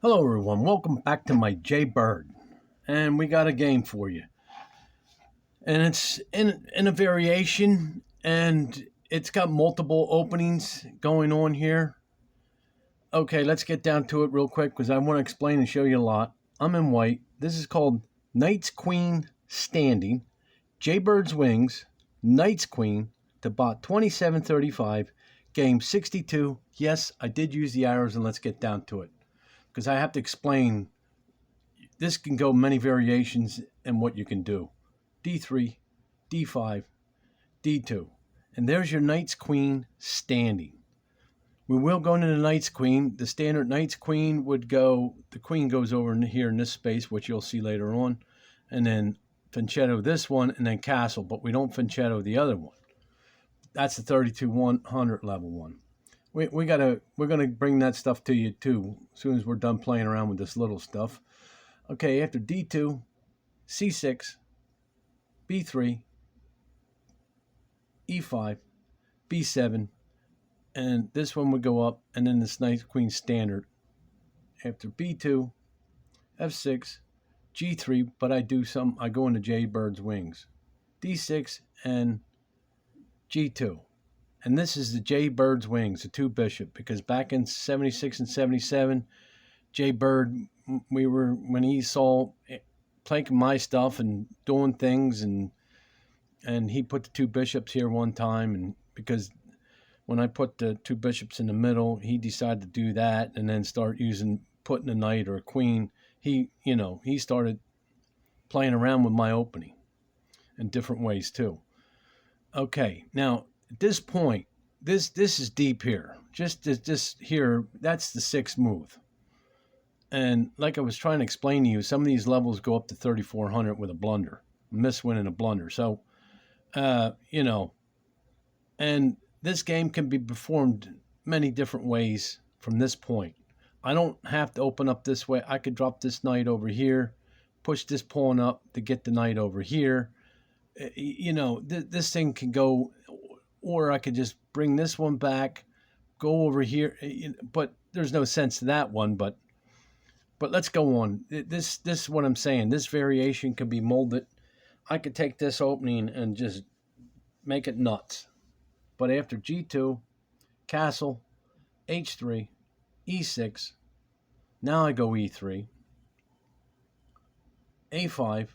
Hello, everyone. Welcome back to my jbird, and we got a game for you. And it's in a variation, and it's got multiple openings going on here. Okay, let's get down to it real quick because I want to explain and show you a lot. I'm in white. This is called Knight's Queen Standing, Jaybird's Wings, Knight's Queen to bot 2735, game 62. Yes, I did use the arrows, and let's get down to it because I have to explain. This can go many variations in what you can do. D3, D5, D2. And there's your Knight's Queen standing. We will go into the Knight's Queen. The standard Knight's Queen would go, the Queen goes over in here in this space, which you'll see later on. And then Fianchetto this one, and then Castle, but we don't Fianchetto the other one. That's the 32-100 level one. We're gonna bring that stuff to you too, as soon as we're done playing around with this little stuff. Okay, after D2, C6, B3, E5, B7, and this one would go up, and then this Knight Queen standard. After B2, F6, G3, but I go into Jaybird's Wings, D6, and G2. And this is the Jaybird's Wings, the two bishop, because back in 76 and 77, Jaybird, when he saw playing my stuff and doing things, and he put the two bishops here one time, and because when I put the two bishops in the middle, he decided to do that and then start putting a knight or a queen. He started playing around with my opening in different ways too. Okay, now at this point, this is deep here. Just here, that's the sixth move. And like I was trying to explain to you, some of these levels go up to 3,400 with a blunder, miss win and a blunder. So, and this game can be performed many different ways from this point. I don't have to open up this way. I could drop this knight over here, push this pawn up to get the knight over here. This thing can go, or I could just bring this one back, go over here. But there's no sense to that one, But let's go on. This is what I'm saying. This variation can be molded. I could take this opening and just make it nuts. But after G2, Castle, H3, E6, now I go E3, A5,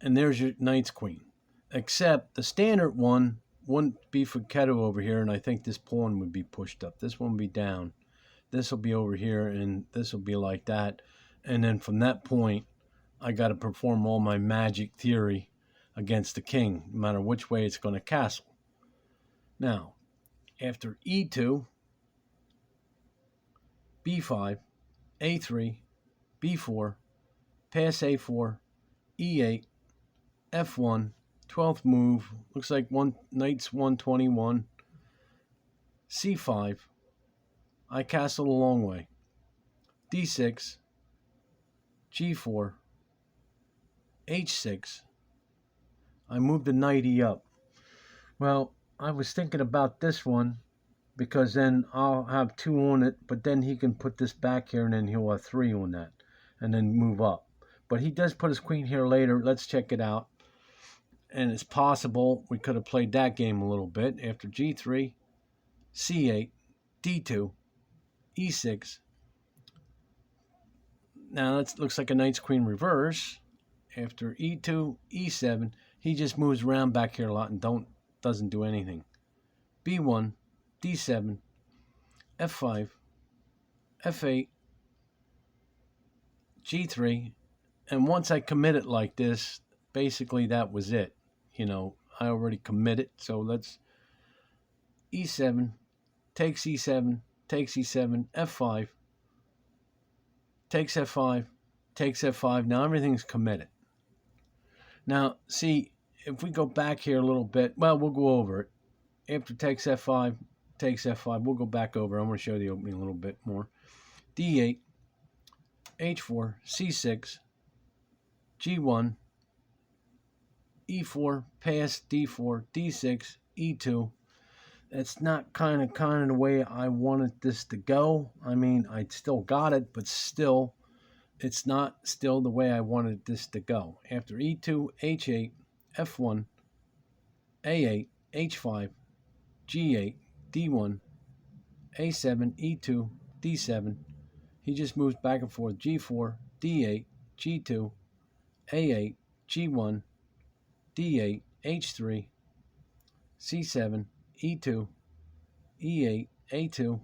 and there's your Knight's Queen. Except the standard one wouldn't be for Keto over here, and I think this pawn would be pushed up. This one would be down. This will be over here, and this will be like that. And then from that point, I got to perform all my magic theory against the king, no matter which way it's going to castle. Now, after E2, B5, A3, B4, pass A4, E8, F1, 12th move, looks like knight's 121, C5, I castle a long way, D6, G4, H6, I move the knight E up. Well, I was thinking about this one because then I'll have 2 on it, but then he can put this back here and then he'll have 3 on that and then move up. But he does put his queen here later. Let's check it out. And it's possible we could have played that game a little bit. After G3, C8, D2, E6. Now that looks like a knight's queen reverse. After E2, E7, he just moves around back here a lot and doesn't do anything. B1, D7, F5, F8, G3, and once I commit it like this, basically that was it. I already committed, so let's E7, takes E7, takes E7, F5, takes F5, takes F5. Now everything's committed. Now, see, if we go back here a little bit, well, we'll go over it. After takes F5, takes F5, we'll go back over. I'm going to show the opening a little bit more. D8, H4, C6, G1, E4, pass, D4, D6, E2. It's not kind of the way I wanted this to go. I mean, I still got it, but still, it's not still the way I wanted this to go. After E2, H8, F1, A8, H5, G8, D1, A7, E2, D7. He just moves back and forth. G4, D8, G2, A8, G1, D8, H3, C7, E2, E8, A2,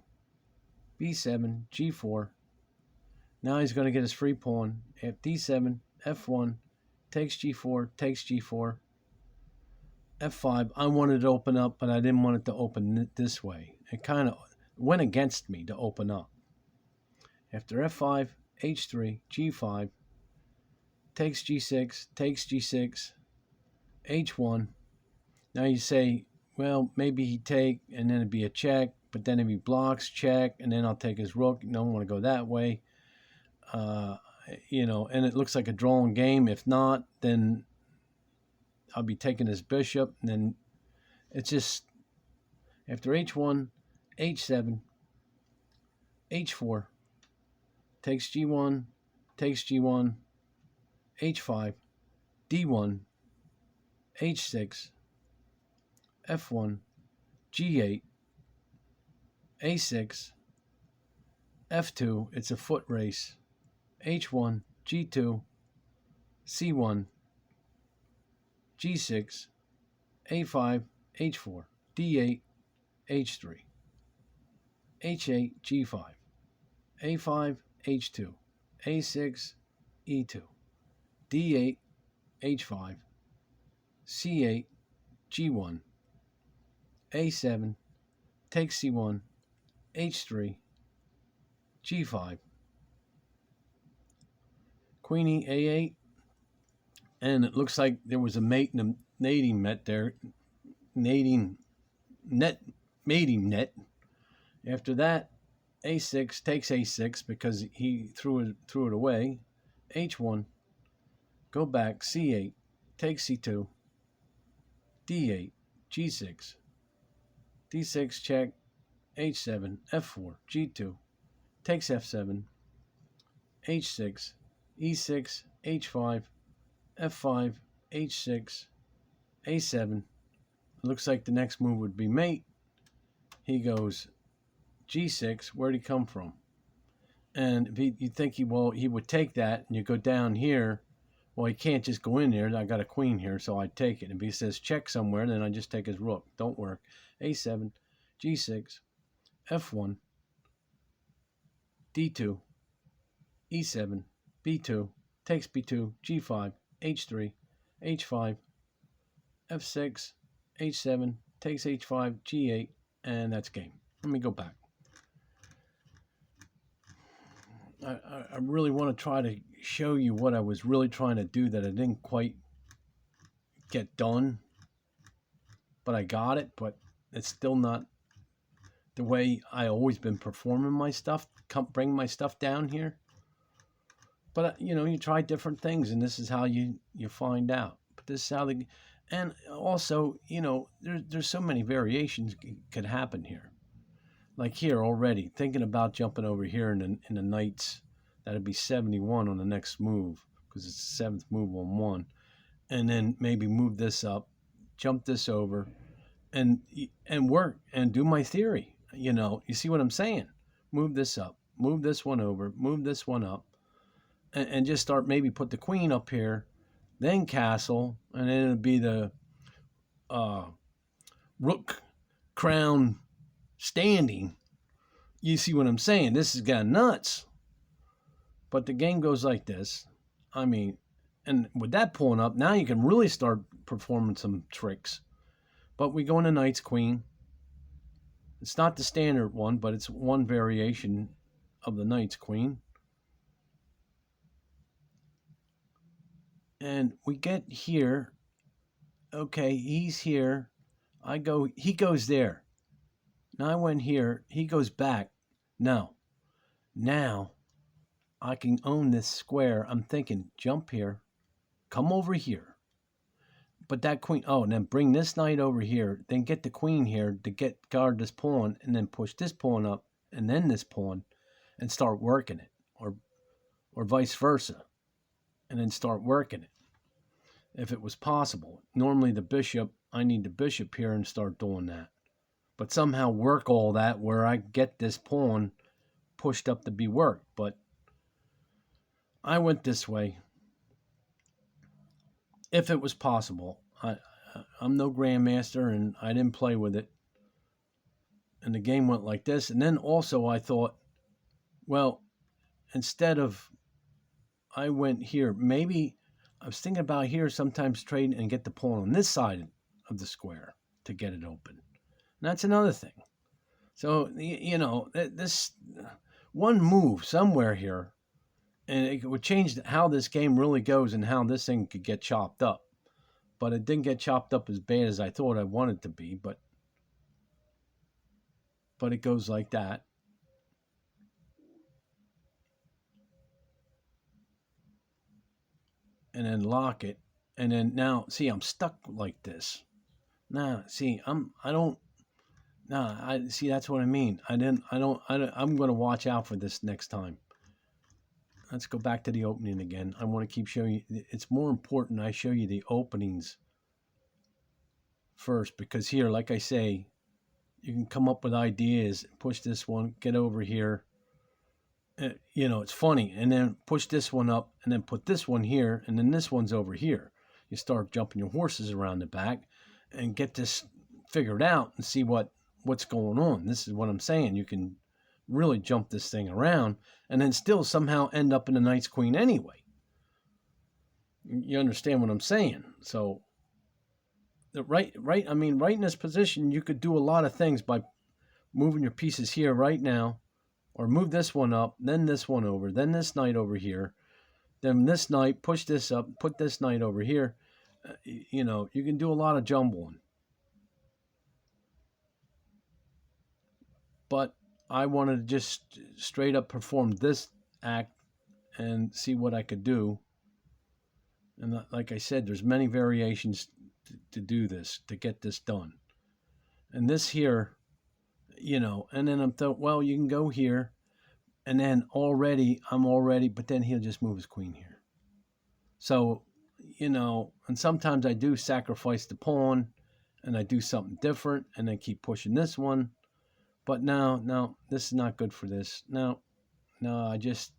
B7, G4. Now he's going to get his free pawn. At D7, F1, takes G4, takes G4, F5. I wanted to open up, but I didn't want it to open this way. It kind of went against me to open up. After F5, H3, G5, takes G6, takes G6, H1. Now you say, well, maybe he'd take, and then it'd be a check, but then if he blocks, check, and then I'll take his rook. You don't want to go that way. And it looks like a drawn game. If not, then I'll be taking his bishop, and then it's just, after H1, H7, H4, takes G1, takes G1, H5, D1, H6, F1, G8, A6, F2, it's a foot race, H1, G2, C1, G6, A5, H4, D8, H3, H8, G5, A5, H2, A6, E2, D8, H5, C8, G1, A7, takes C1, H3, G5, Queen E, A8, and it looks like there was a mating net there, mating net. After that, A6 takes A6 because he threw it away. H1, go back, C8, takes C2, D8, G6, D6 check, H7, F4, G2, takes F7, H6, E6, H5, F5, H6, A7. Looks like the next move would be mate. He goes G6. Where'd he come from? And if you think he would take that, and you go down here. Well, he can't just go in there. I got a queen here, so I take it. If he says check somewhere, then I just take his rook. Don't work. A7, G6, F1, D2, E7, B2, takes B2, G5, H3, H5, F6, H7, takes H5, G8, and that's game. Let me go back. I really want to try to show you what I was really trying to do that I didn't quite get done. But I got it, but it's still not the way I always been performing my stuff, bring my stuff down here. But, you try different things, and this is how you find out. But this is how and also, there's so many variations could happen here. Like here already, thinking about jumping over here in the knights, that'd be 71 on the next move, because it's the 7th move on 1. And then maybe move this up, jump this over, and work, and do my theory. You see what I'm saying? Move this up, move this one over, move this one up, and just start, maybe put the queen up here, then castle, and then it'll be the rook crown standing. You see what I'm saying? This has got nuts. But the game goes like this. I mean, and with that pawn up, now you can really start performing some tricks. But we go into knight's queen. It's not the standard one, but it's one variation of the knight's queen. And we get here. Okay, he's here. He goes there. Now I went here. He goes back. No. Now I can own this square. I'm thinking, jump here. Come over here. but that queen, oh, and then bring this knight over here, then get the queen here to guard this pawn, and then push this pawn up, and then this pawn, and start working it, or vice versa, and then start working it, if it was possible. Normally the bishop, I need the bishop here and start doing that, but somehow work all that where I get this pawn pushed up to be worked. But I went this way, if it was possible. I'm no grandmaster, and I didn't play with it, and the game went like this. And then also I thought, well, instead of, I went here, maybe I was thinking about here sometimes trading and get the pawn on this side of the square to get it open. And that's another thing. So, you know, this one move somewhere here, and it would change how this game really goes and how this thing could get chopped up. But it didn't get chopped up as bad as I thought I wanted it to be, but it goes like that. And then lock it. And then now, see, I'm stuck like this. Nah, see, I'm going to watch out for this next time. Let's go back to the opening again. I want to keep showing you. It's more important I show you the openings first, because here, like I say, you can come up with ideas, push this one, get over here. You know, it's funny. And then push this one up, and then put this one here, and then this one's over here. You start jumping your horses around the back and get this figured out and see what's going on. This is what I'm saying. You can really jump this thing around and then still somehow end up in the knight's queen anyway. You understand what I'm saying? So right in this position, you could do a lot of things by moving your pieces here right now, or move this one up, then this one over, then this knight over here, then this knight, push this up, put this knight over here. You know, you can do a lot of jumbling. But I wanted to just straight up perform this act and see what I could do. And like I said, there's many variations to do this, to get this done. And this here, you know, and then I'm thought, well, you can go here, and then but then he'll just move his queen here. So, you know, and sometimes I do sacrifice the pawn, and I do something different, and then keep pushing this one. But no, this is not good for this. No, this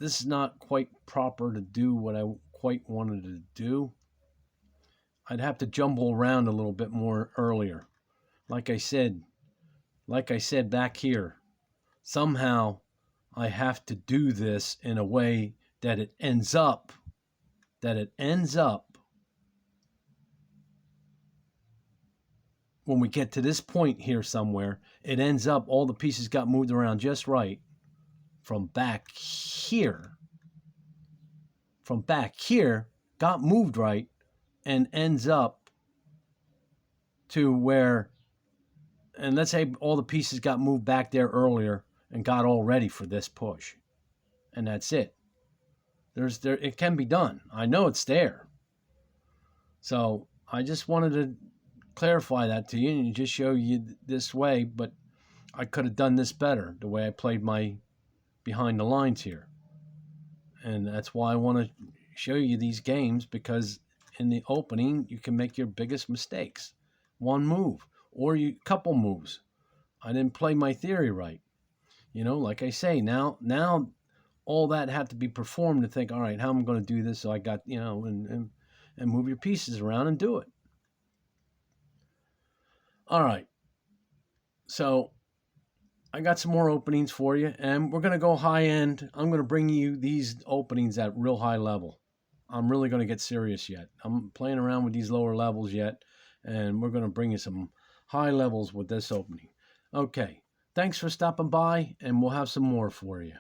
is not quite proper to do what I quite wanted to do. I'd have to jumble around a little bit more earlier. Like I said back here, somehow I have to do this in a way that it ends up when we get to this point here somewhere, it ends up all the pieces got moved around just right from back here, got moved right, and ends up to where, and let's say all the pieces got moved back there earlier and got all ready for this push. And that's it. It can be done. I know it's there. So I just wanted to clarify that to you and just show you this way, but I could have done this better, the way I played my behind the lines here. And that's why I want to show you these games, because in the opening you can make your biggest mistakes. One move or couple moves. I didn't play my theory right. You know, like I say, now all that had to be performed to think, all right, how am I going to do this? So I got, you know, and move your pieces around and do it. All right. So I got some more openings for you, and we're going to go high end. I'm going to bring you these openings at real high level. I'm really going to get serious yet. I'm playing around with these lower levels yet, and we're going to bring you some high levels with this opening. Okay. Thanks for stopping by, and we'll have some more for you.